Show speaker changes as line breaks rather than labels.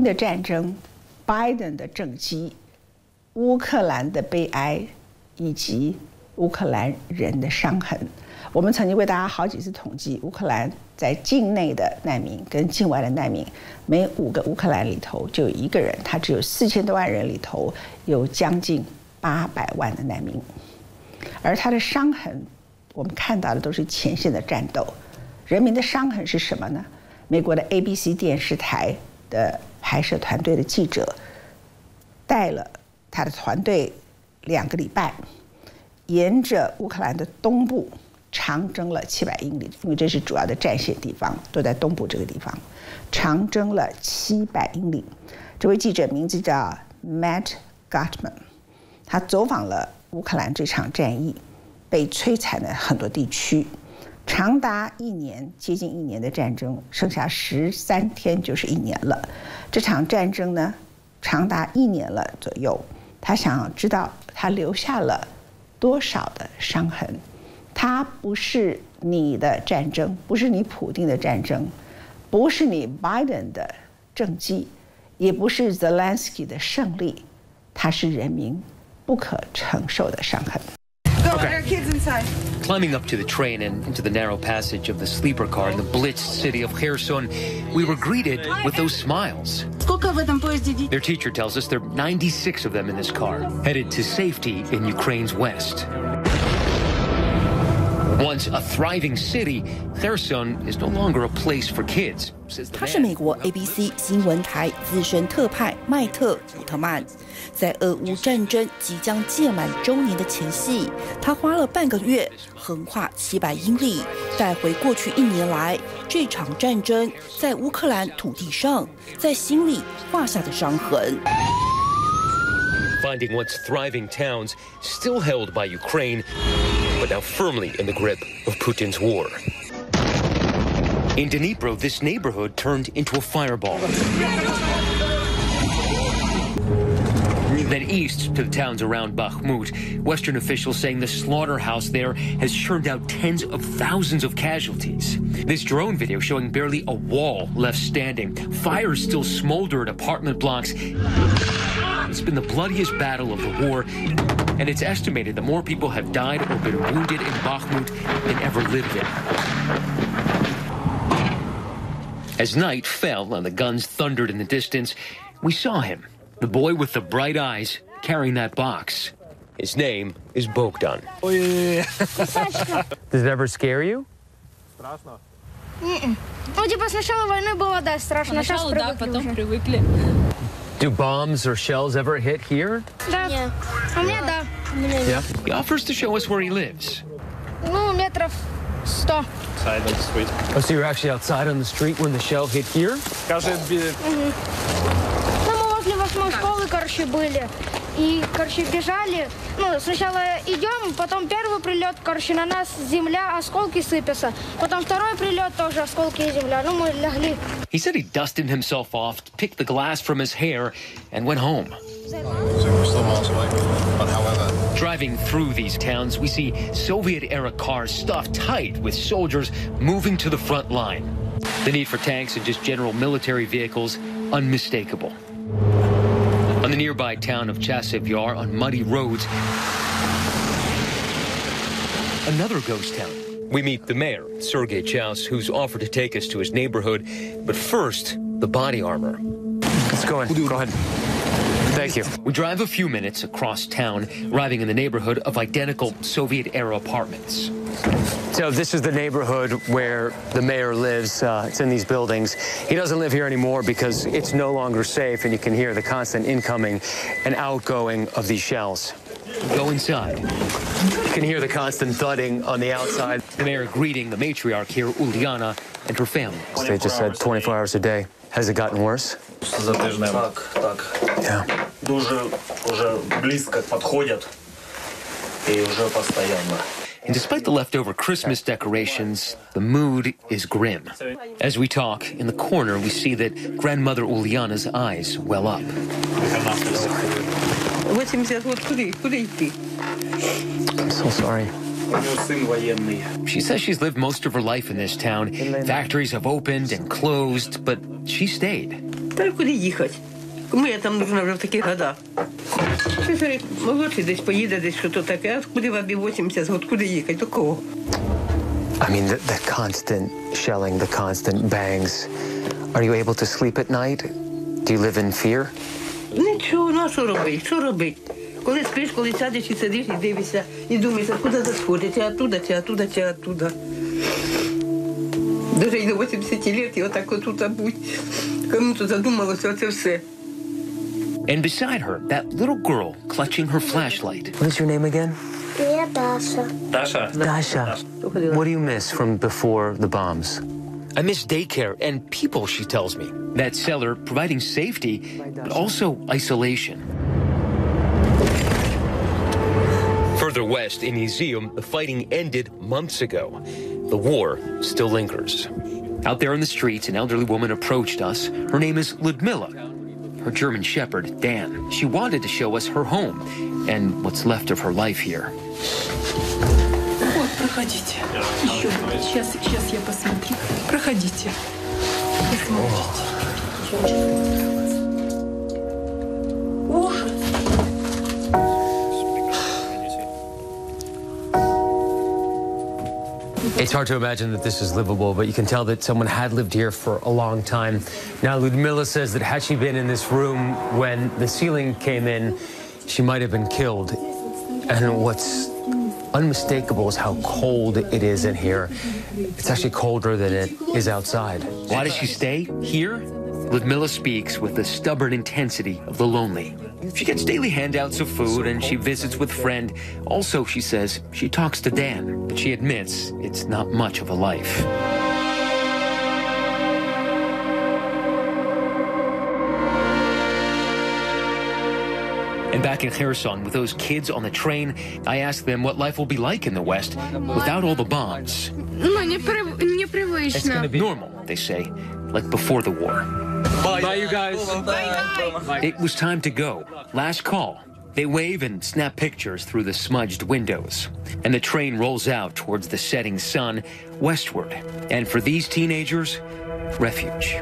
丁的战争、拜登的政绩、乌克兰的悲哀以及乌克兰人的伤痕。我们曾经为大家好几次统计，乌克兰在境内的难民跟境外的难民，每5个乌克兰里头就有1个人，他只有4000多万人里头有将近800万的难民，而他的伤痕，我们看到的都是前线的战斗。人民的伤痕是什么呢？美国的 ABC 电视台的拍摄团队的记者带了他的团队2个礼拜，沿着乌克兰的东部长征了700英里，因为这是主要的战线地方，都在东部这个地方，长征了700英里。这位记者名字叫 Matt Gutman， 他走访了乌克兰这场战役被摧残的很多地区，长达1年，接近1年的战争，剩下13天就是1年了。这场战争呢，长达1年了左右，他想要知道他留下了多少的伤痕。它不是你的战争，不是你普丁的战争，不是你 Biden 的政绩，也不是 Zelensky 的胜利，它是人民不可承受的伤痕。
Climbing up to the train and into the narrow passage of the sleeper car in the blitzed city of Kherson, we were greeted with those smiles. Their teacher tells us there are 96 of them in this car, headed to safety in Ukraine's west. Once a thriving city, Kherson is no longer a place for kids.
他是美国 ABC 新闻台资深特派麦特·伍特曼。在俄乌战争即将届满周年的前夕，他花了半个月横跨700英里，带回过去1年来这场战争在乌克兰土地上，在心里画下的伤痕。
Finding once thriving towns still held by Ukraine, but now firmly in the grip of Putin's war. In Dnipro, this neighborhood turned into a fireball. Then east to the towns around Bakhmut, Western officials saying the slaughterhouse there has churned out tens of thousands of casualties. This drone video showing barely a wall left standing. Fires still smolder at apartment blocks. It's been the bloodiest battle of the war, and it's estimated that more people have died or been wounded in Bakhmut than ever lived there. As night fell and the guns thundered in the distance, we saw him, the boy with the bright eyes, carrying that box. His name is Bogdan.
Does it ever scare you?
Ну, типа сначала войны было, да, страшно, сейчас привыкли.
Do bombs or shells ever hit here?
Да, у меня да.
Yeah.
He offers to show us where he lives.
Ну, метров 100.
Oh, so you're actually outside on the street when the shell hit here?
Ну, мы возле 8-й школы, короче, были. И, короче, бежали. Ну, сначала идем, потом первый прилет, короче, на нас земля, осколки сыпятся. Потом второй прилет, тоже осколки и земля. Ну, мы лягли.
He said he dusted himself off, picked the glass from his hair, and went home. Driving through these towns, we see Soviet-era cars stuffed tight with soldiers moving to the front line. The need for tanks and just general military vehicles, unmistakable. On the nearby town of Chasiv Yar, on muddy roads, another ghost town. We meet the mayor, Sergei Chaus, who's offered to take us to his neighborhood. But first, the body armor.
Let's go in. Go ahead. Thank you.
We drive a few minutes across town, arriving in the neighborhood of identical Soviet-era apartments.
So this is the neighborhood where the mayor lives. It's in these buildings. He doesn't live here anymore because it's no longer safe, and you can hear the constant incoming and outgoing of these shells.
We go inside.
You can hear the constant thudding on the outside.
The mayor greeting the matriarch here, Uliana, and her family.
They just said 24 hours a day. Has it gotten worse? Yeah.
And despite the leftover Christmas decorations, the mood is grim. As we talk, in the corner, we see that grandmother Uliana's eyes well up.
I'm so sorry.
She says she's lived most of her life in this town. Factories have opened and closed, but she stayed.
Та куди їхати? Кому я там нужна вже в таких годах? Це молодший десь поїде, десь що то таке, а куди вам 80 років, куди їхати, до кого?
I mean, the constant shelling, the constant bangs. Are you able to sleep at night? Do you live in fear?
Нічого, ну а що робити? Що робити? Коли спиш, коли сядеш і сидиш, і дивишся, і думаєш, куди заходить, чи оттуда. Даже і до 80 років, і отак отут будь. Кому-то задумалося оце все.
And beside her, that little girl clutching her flashlight.
What is your name again?
Я Даша.
Dasha. What do you miss from before the bombs?
I miss daycare and people, she tells me. That cellar providing safety, but also isolation. Further west in Izium, the fighting ended months ago. The war still lingers. Out there in the streets, an elderly woman approached us. Her name is Ludmila. Her German shepherd, Dan. She wanted to show us her home and what's left of her life here.
Вот, проходите. Еще. Сейчас я посмотрю. Проходите. Посмотрите. Ужас.
It's hard to imagine that this is livable, but you can tell that someone had lived here for a long time. Now, Ludmila says that had she been in this room when the ceiling came in, she might have been killed. And what's unmistakable is how cold it is in here. It's actually colder than it is outside.
Why does she stay here? Ludmila speaks with the stubborn intensity of the lonely. She gets daily handouts of food and she visits with friend. Also, she says, she talks to Dan, but she admits it's not much of a life. And back in Kherson, with those kids on the train, I asked them what life will be like in the West without all the bombs.
Непривычно.
It's going to be normal, they say, like before the war.
Bye, you guys.
Bye-bye.
It was time to go. Last call. They wave and snap pictures through the smudged windows. And the train rolls out towards the setting sun, westward. And for these teenagers, refuge.